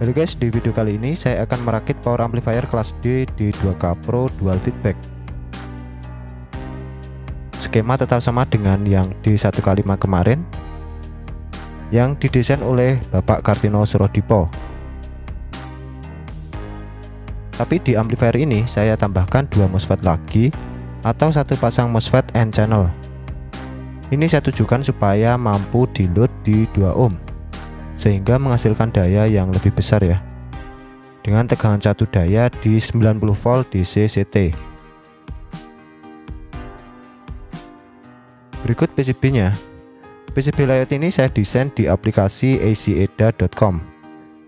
Halo guys, di video kali ini saya akan merakit power amplifier kelas D D2K Pro dual feedback. Skema tetap sama dengan yang D1K5 kemarin, yang didesain oleh Bapak Kartino Surodipo. Tapi di amplifier ini saya tambahkan 2 MOSFET lagi atau satu pasang MOSFET N channel. Ini saya tujukan supaya mampu di load di 2 ohm, sehingga menghasilkan daya yang lebih besar ya, dengan tegangan satu daya di 90 volt DC CT. Berikut PCB-nya. PCB layout ini saya desain di aplikasi aceda.com.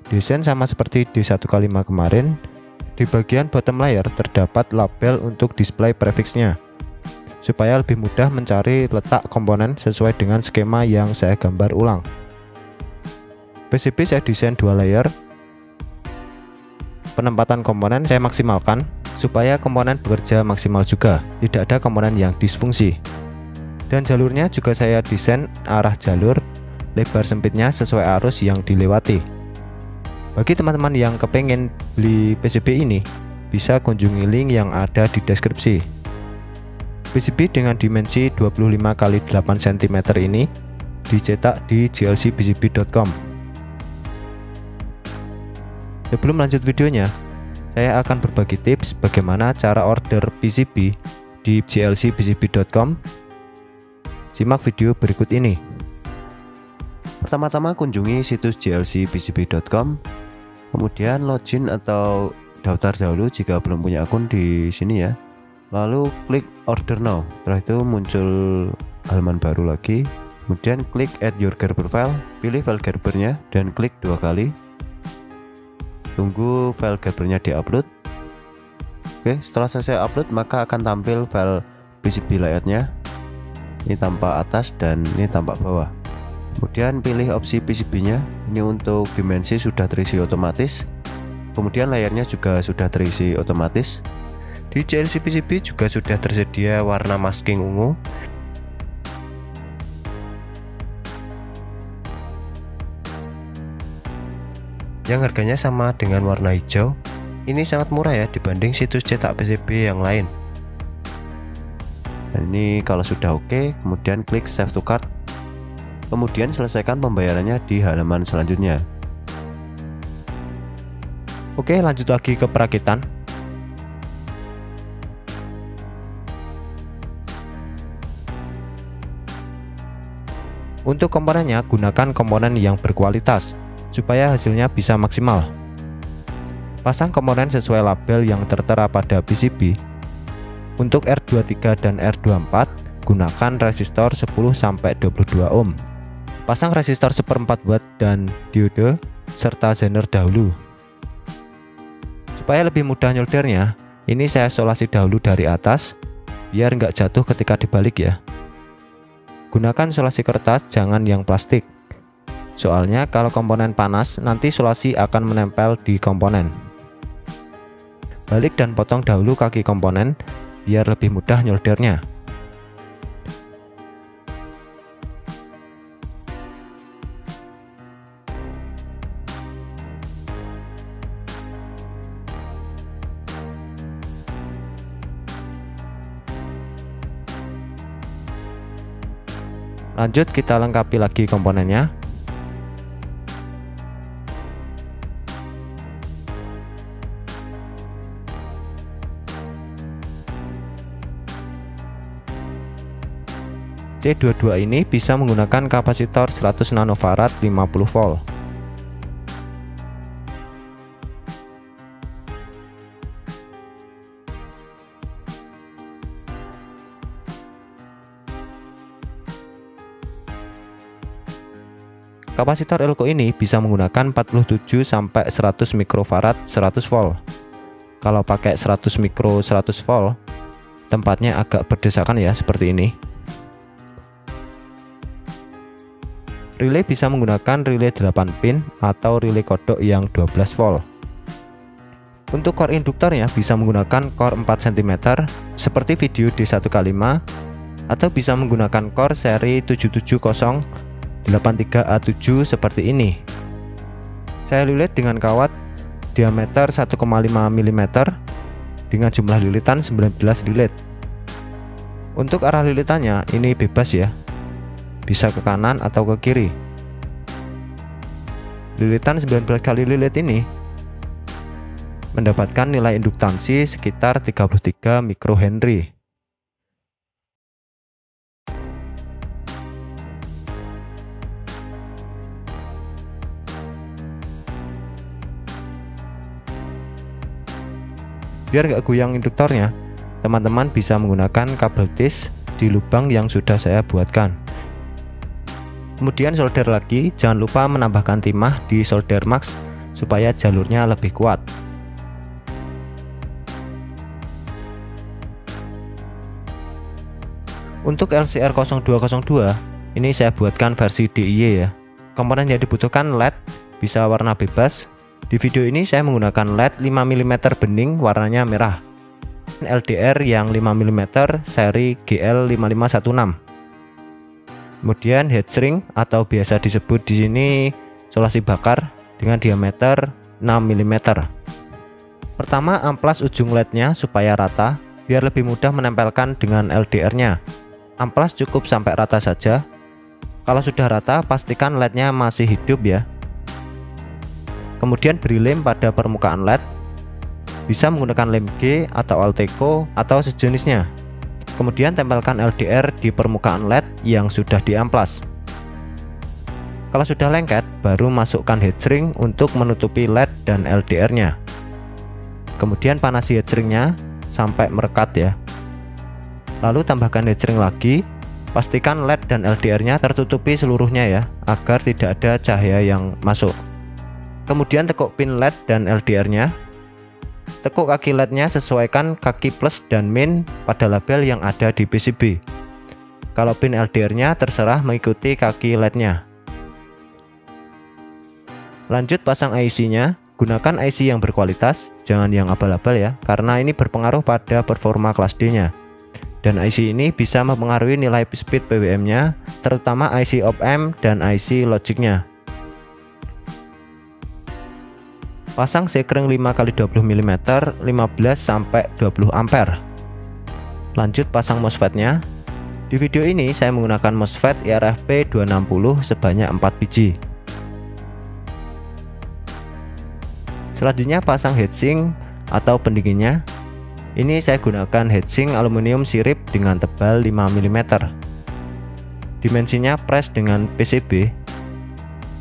Desain sama seperti D1K5 kemarin. Di bagian bottom layer terdapat label untuk display prefixnya, supaya lebih mudah mencari letak komponen sesuai dengan skema yang saya gambar ulang. PCB saya desain 2 layer. Penempatan komponen saya maksimalkan supaya komponen bekerja maksimal juga, tidak ada komponen yang disfungsi. Dan jalurnya juga saya desain arah jalur, lebar sempitnya sesuai arus yang dilewati. Bagi teman-teman yang kepengen beli PCB ini, bisa kunjungi link yang ada di deskripsi. PCB dengan dimensi 25x8 cm ini dicetak di glcpcb.com. Sebelum lanjut videonya, saya akan berbagi tips bagaimana cara order PCB di glcpcb.com. Simak video berikut ini. Pertama-tama kunjungi situs glcpcb.com, kemudian login atau daftar dahulu jika belum punya akun di sini ya. Lalu klik order now. Setelah itu muncul halaman baru lagi. Kemudian klik add your Gerber file, pilih file Gerbernya dan klik 2 kali. Tunggu file Gerbernya diupload. Oke, setelah selesai upload maka akan tampil file PCB layoutnya. Ini tampak atas dan ini tampak bawah. Kemudian pilih opsi PCB-nya. Ini untuk dimensi sudah terisi otomatis. Kemudian layarnya juga sudah terisi otomatis. Di GLC PCB juga sudah tersedia warna masking ungu. Yang harganya sama dengan warna hijau. Ini sangat murah ya dibanding situs cetak PCB yang lain. Dan ini kalau sudah oke, kemudian klik save to cart. Kemudian selesaikan pembayarannya di halaman selanjutnya. Oke, lanjut lagi ke perakitan. Untuk komponennya, gunakan komponen yang berkualitas supaya hasilnya bisa maksimal. Pasang komponen sesuai label yang tertera pada PCB. Untuk R23 dan R24, gunakan resistor 10-22 ohm. Pasang resistor 1/4 watt dan diode serta zener dahulu. Supaya lebih mudah nyoldernya, ini saya isolasi dahulu dari atas biar nggak jatuh ketika dibalik ya. Gunakan isolasi kertas, jangan yang plastik. Soalnya kalau komponen panas, nanti isolasi akan menempel di komponen. Balik dan potong dahulu kaki komponen biar lebih mudah nyoldernya. Lanjut kita lengkapi lagi komponennya. C22 ini bisa menggunakan kapasitor 100 nanofarad 50 volt. Kapasitor elko ini bisa menggunakan 47 sampai 100 mikrofarad 100 volt. Kalau pakai 100 mikro 100 volt, tempatnya agak berdesakan ya seperti ini. Relay bisa menggunakan relay 8 pin atau relay kodok yang 12 volt. Untuk core induktornya bisa menggunakan core 4 cm seperti video D1K5 atau bisa menggunakan core seri 77083A7 seperti ini. Saya lilit dengan kawat diameter 1,5 mm dengan jumlah lilitan 19 lilit. Untuk arah lilitannya ini bebas ya, bisa ke kanan atau ke kiri. Lilitan 19 kali lilit ini mendapatkan nilai induktansi sekitar 33 mikrohenry. Biar nggak goyang induktornya, teman-teman bisa menggunakan kabel tis di lubang yang sudah saya buatkan. Kemudian solder lagi, jangan lupa menambahkan timah di solder max supaya jalurnya lebih kuat. Untuk LCR0202 ini saya buatkan versi DIY ya. Komponen yang dibutuhkan LED, bisa warna bebas. Di video ini saya menggunakan LED 5 mm bening warnanya merah. LDR yang 5 mm seri GL5516. Kemudian heatshrink atau biasa disebut di sini solasi bakar dengan diameter 6 mm. Pertama, amplas ujung LED-nya supaya rata biar lebih mudah menempelkan dengan LDR-nya. Amplas cukup sampai rata saja. Kalau sudah rata, pastikan LED-nya masih hidup ya. Kemudian beri lem pada permukaan LED. Bisa menggunakan lem G atau Alteco atau sejenisnya. Kemudian tempelkan LDR di permukaan LED yang sudah diamplas. Kalau sudah lengket, baru masukkan heatshrink untuk menutupi LED dan LDR-nya. Kemudian panasi heatshrink-nya sampai merekat ya. Lalu tambahkan heatshrink lagi, pastikan LED dan LDR-nya tertutupi seluruhnya ya, agar tidak ada cahaya yang masuk. Kemudian tekuk pin LED dan LDR-nya. Tekuk kaki LED-nya, sesuaikan kaki plus dan min pada label yang ada di PCB. Kalau pin LDR-nya terserah mengikuti kaki LED-nya. Lanjut pasang IC-nya, gunakan IC yang berkualitas, jangan yang abal-abal ya, karena ini berpengaruh pada performa kelas D-nya. Dan IC ini bisa mempengaruhi nilai speed PWM-nya, terutama IC op-amp dan IC logic-nya. Pasang sekring 5x20 mm 15-20 ampere. Lanjut pasang MOSFET-nya. Di video ini saya menggunakan MOSFET IRFP260 sebanyak 4 biji. Selanjutnya pasang heatsink atau pendinginnya. Ini saya gunakan heatsink aluminium sirip dengan tebal 5 mm. Dimensinya press dengan PCB.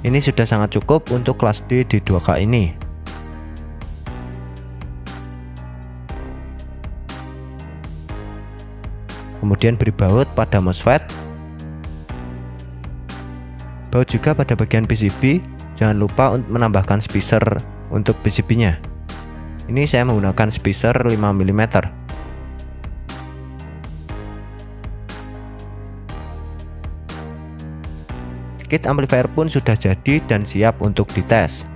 Ini sudah sangat cukup untuk kelas D di 2K ini. Kemudian beri baut pada MOSFET. Baut juga pada bagian PCB. Jangan lupa untuk menambahkan spacer untuk PCB-nya. Ini saya menggunakan spacer 5 mm. Kit amplifier pun sudah jadi dan siap untuk dites.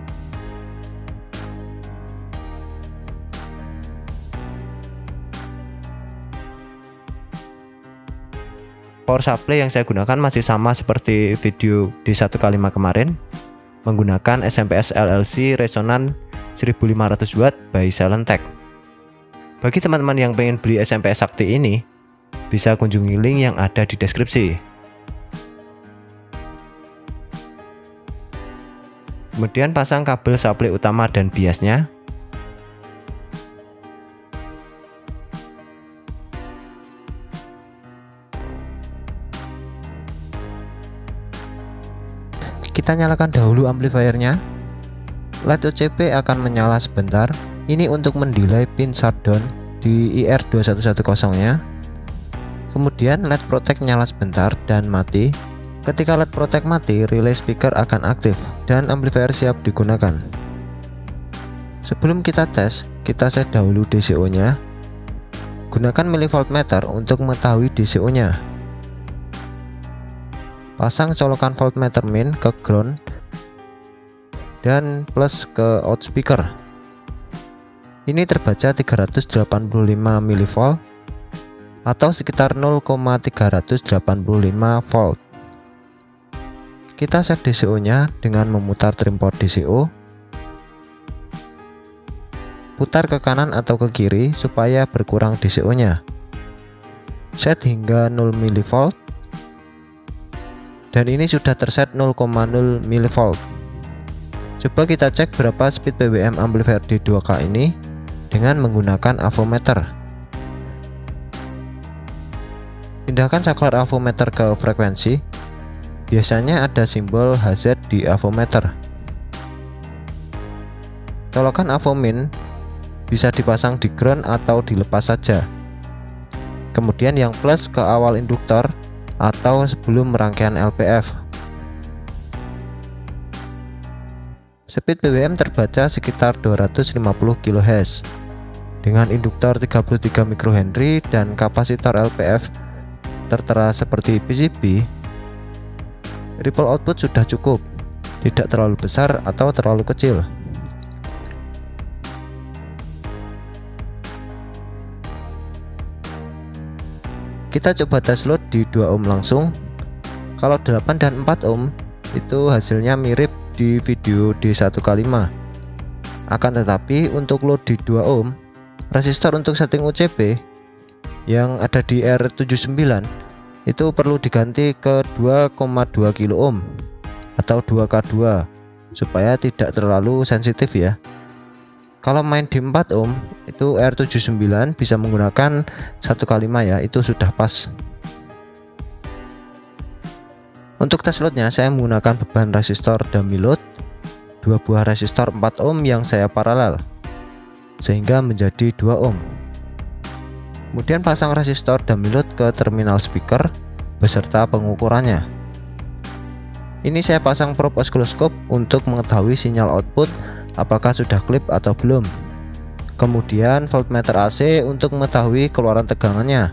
Power supply yang saya gunakan masih sama seperti video D1K5 kemarin, menggunakan SMPS LLC Resonan 1500 watt by Silentech. Bagi teman-teman yang pengen beli SMPS sakti ini, bisa kunjungi link yang ada di deskripsi. Kemudian pasang kabel supply utama dan biasnya. Kita nyalakan dahulu amplifiernya. LED OCP akan menyala sebentar. Ini untuk mendelay pin shutdown di IR2110-nya. Kemudian LED Protect nyala sebentar dan mati. Ketika LED Protect mati, relay speaker akan aktif dan amplifier siap digunakan. Sebelum kita tes, kita set dahulu DCO-nya. Gunakan milivoltmeter untuk mengetahui DCO-nya. Pasang colokan voltmeter min ke ground dan plus ke out speaker. Ini terbaca 385 mV atau sekitar 0,385 volt. Kita set DCO nya dengan memutar trim port DCO. Putar ke kanan atau ke kiri supaya berkurang DCO nya. Set hingga 0 mV. Dan ini sudah terset 0,0 mV. Coba kita cek berapa speed PWM amplifier di 2K ini dengan menggunakan avometer. Pindahkan saklar avometer ke frekuensi. Biasanya ada simbol HZ di avometer. Colokan avomin bisa dipasang di ground atau dilepas saja. Kemudian yang plus ke awal induktor atau sebelum rangkaian LPF. Speed PWM terbaca sekitar 250 kHz dengan induktor 33 microhenry dan kapasitor LPF tertera seperti PCB. Ripple output sudah cukup, tidak terlalu besar atau terlalu kecil. Kita coba tes load di 2 ohm langsung. Kalau 8 dan 4 ohm itu hasilnya mirip di video D1K5. Akan tetapi untuk load di 2 ohm, resistor untuk setting UCB yang ada di R79 itu perlu diganti ke 2,2 kilo ohm atau 2K2 supaya tidak terlalu sensitif ya. Kalau main di 4 ohm itu R79 bisa menggunakan 1K5 ya, itu sudah pas. Untuk tes loadnya saya menggunakan beban resistor dummy load 2 buah resistor 4 ohm yang saya paralel sehingga menjadi 2 ohm. Kemudian pasang resistor dummy load ke terminal speaker beserta pengukurannya. Ini saya pasang probe oscilloscope untuk mengetahui sinyal output apakah sudah klip atau belum. Kemudian voltmeter AC untuk mengetahui keluaran tegangannya.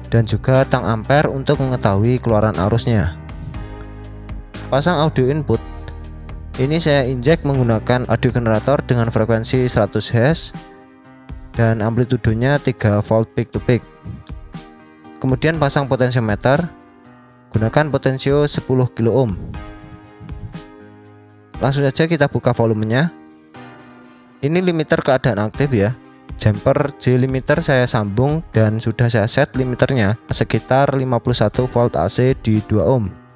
Dan juga tang ampere untuk mengetahui keluaran arusnya. Pasang audio input. Ini saya injek menggunakan audio generator dengan frekuensi 100 Hz dan amplitudenya 3 volt peak to peak. Kemudian pasang potensiometer, gunakan potensio 10 kilo ohm. Langsung saja kita buka volumenya. Ini limiter keadaan aktif ya. Jumper J limiter saya sambung dan sudah saya set limiternya sekitar 51 volt AC di 2 ohm.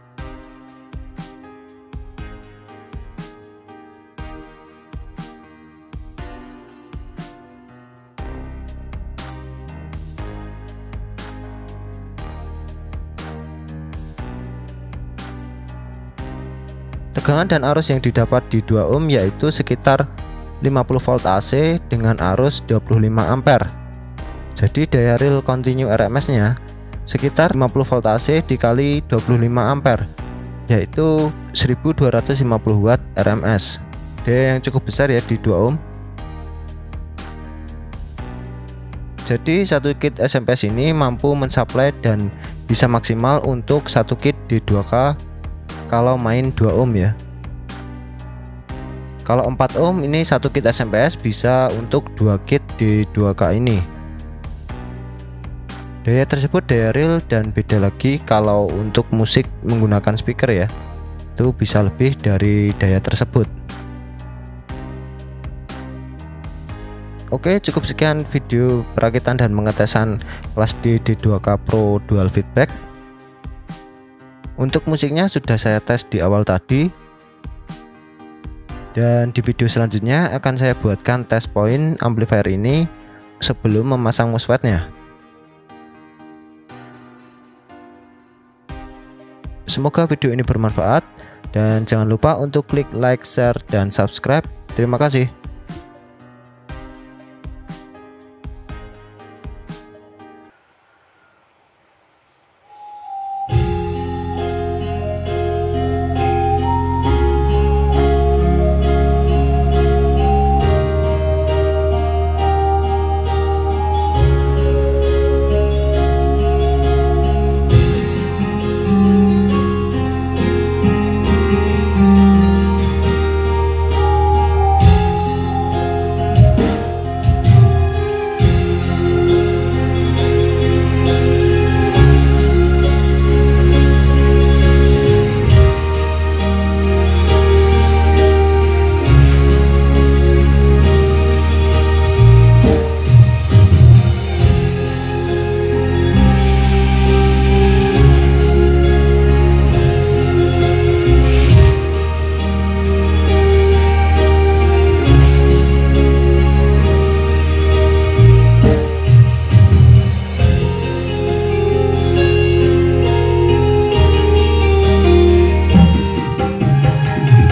Tegangan dan arus yang didapat di 2 ohm yaitu sekitar 50 volt AC dengan arus 25 ampere. Jadi daya real continue RMS nya sekitar 50 volt AC dikali 25 ampere yaitu 1250 watt RMS. Daya yang cukup besar ya di 2 ohm. Jadi satu kit SMP ini mampu mensuplai dan bisa maksimal untuk satu kit di 2K kalau main 2 ohm ya. Kalau 4 ohm ini satu kit SMPS bisa untuk 2 kit di 2K ini. Daya tersebut daya real dan beda lagi kalau untuk musik menggunakan speaker ya. Itu bisa lebih dari daya tersebut. Oke, cukup sekian video perakitan dan pengetesan kelas D D2K Pro dual feedback. Untuk musiknya sudah saya tes di awal tadi. Dan di video selanjutnya akan saya buatkan test point amplifier ini sebelum memasang MOSFET-nya. Semoga video ini bermanfaat dan jangan lupa untuk klik like, share, dan subscribe. Terima kasih.